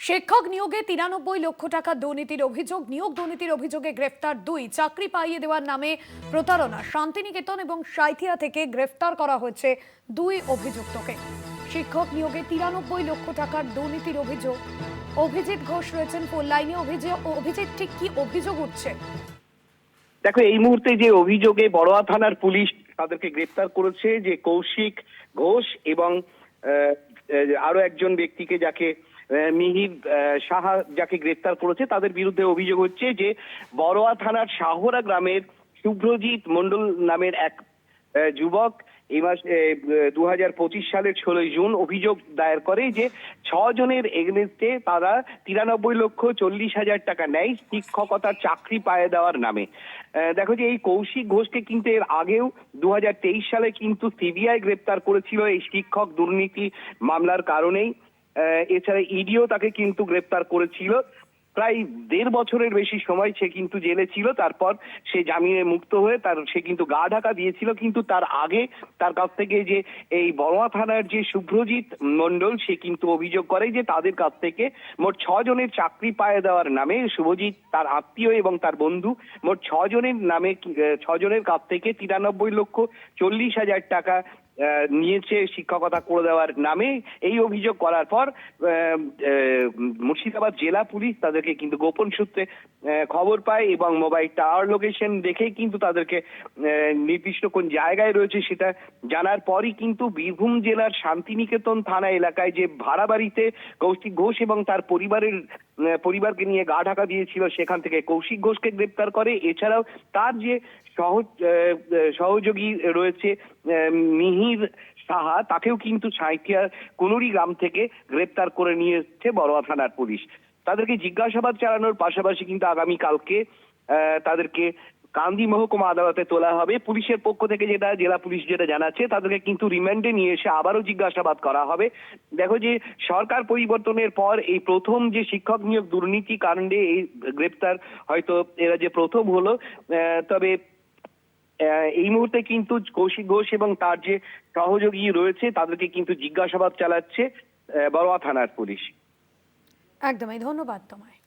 শিক্ষক নিয়োগে 93 লক্ষ টাকা দুর্নীতির অভিযোগ। নিয়োগ দুর্নীতির অভিযোগে গ্রেফতার 2। চাকরি পাইয়ে দেওয়ার নামে প্রতারণা। শান্তিনিকেতন এবং সাঁইথিয়া থেকে গ্রেফতার করা হয়েছে 2 অভিযুক্তকে। শিক্ষক নিয়োগে 93 লক্ষ টাকার দুর্নীতির অভিযোগ। অভিজিৎ ঘোষ রয়েছেন ফোন লাইনে। অভিজিৎ, ঠিক কি অভিযোগ উঠছে? দেখো, এই মুহূর্তে যে অভিযোগে বড়োয়া থানার পুলিশ তাদেরকে গ্রেফতার করেছে, যে কৌশিক ঘোষ এবং আরো একজন ব্যক্তিকে, যাকে মিহির সাহা, যাকে গ্রেফতার করেছে, তাদের বিরুদ্ধে অভিযোগ হচ্ছে যে বড়োয়া থানার শাহরা গ্রামের শুভ্রজিৎ মণ্ডল নামের এক যুবক এই মাস 2025 সালের 16 জুন অভিযোগ দায়ের করে যে 6 জনের এগেনস্টে তারা 93,40,000 টাকা নেয় শিক্ষকতার চাকরি পাইয়ে দেওয়ার নামে। দেখো, যে এই কৌশিক ঘোষকে কিন্তু এর আগেও 2023 সালে কিন্তু সিবিআই গ্রেপ্তার করেছিল এই শিক্ষক দুর্নীতি মামলার কারণেই। এছাড়া ইডিও তাকে কিন্তু গ্রেপ্তার করেছিল। প্রায় 1.5 বছরের বেশি সময় সে কিন্তু জেলে ছিল। তারপর সে জামিনে মুক্ত হয়ে সে কিন্তু গা ঢাকা দিয়েছিল। কিন্তু তার আগে তার কাছ থেকে যে এই বড়োয়া থানার যে শুভ্রজিৎ মণ্ডল, সে কিন্তু অভিযোগ করে যে তাদের কাছ থেকে মোট 6 জনের চাকরি পাইয়ে দেওয়ার নামে শুভজিৎ, তার আত্মীয় এবং তার বন্ধু, মোট 6 জনের নামে 6 জনের কাছ থেকে 93,40,000 টাকা নিয়েছে শিক্ষকতা করে দেওয়ার নামে। এই অভিযোগ করার পর মুর্শিদাবাদ জেলা পুলিশ তাদেরকে কিন্তু গোপন সূত্রে খবর পায় এবং মোবাইল টাওয়ার লোকেশন দেখেই কিন্তু তাদেরকে নির্দিষ্ট কোন জায়গায় রয়েছে সেটা জানার পরই কিন্তু বীরভূম জেলার শান্তিনিকেতন থানা এলাকায় যে ভাড়া বাড়িতে কৌশিক ঘোষ এবং তার পরিবারকে নিয়ে গা ঢাকা দিয়েছিল, সেখান থেকে কৌশিক ঘোষকে গ্রেপ্তার করে। এছাড়াও তার যে সহযোগী রয়েছে মিহির সাহা, তাকেও কিন্তু সাঁইথিয়ার কুনুরি গ্রাম থেকে গ্রেপ্তার করে নিয়ে এসেছে বড়োয়া থানার পুলিশ। তাদেরকে জিজ্ঞাসাবাদ চালানোর পাশাপাশি কিন্তু আগামীকালকে তাদেরকে কান্দি মহকুমা আদালতে তোলা হবে। পুলিশের পক্ষ থেকে জেলা পুলিশ যেটা জানাচ্ছে, তাদেরকে কিন্তু রিমান্ডে নিয়ে এসে আবারও জিজ্ঞাসাবাদ করা হবে। দেখো, যে সরকার পরিবর্তনের পর এই প্রথম যে শিক্ষক নিয়োগ দুর্নীতি কাণ্ডে এই গ্রেপ্তার হয়তো এরা যে প্রথম হলো। তবে এই মুহূর্তে কিন্তু কৌশিক ঘোষ এবং তার যে সহযোগী রয়েছে তাদেরকে কিন্তু জিজ্ঞাসাবাদ চালাচ্ছে বড়োয়া থানার পুলিশ। একদমই, ধন্যবাদ তোমায়।